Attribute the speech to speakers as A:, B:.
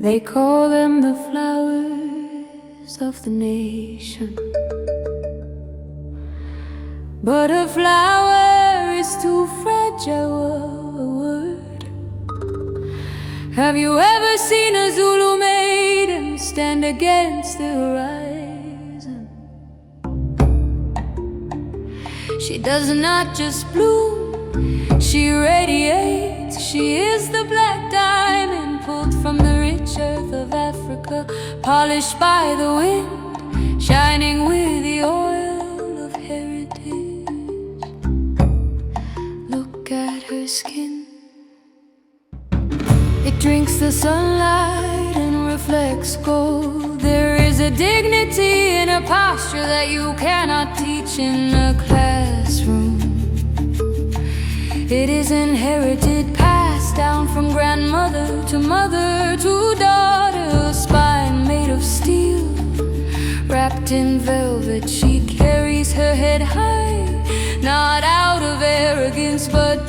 A: They call them the flowers of the nation, but a flower is too fragile a word. Have you ever seen a Zulu maiden stand against the horizon? She does not just bloom, she radiates. She is the black diamond pulled from the rich earth of Africa, polished by the wind, shining with the oil of heritage. Look at her skin, it drinks the sunlight and reflects gold. There is a dignity in a posture that you cannot teach in a classroom. It is inherited, passed down from grandmother to mother to daughter. A spine made of steel, wrapped in velvet. She carries her head high, not out of arrogance, but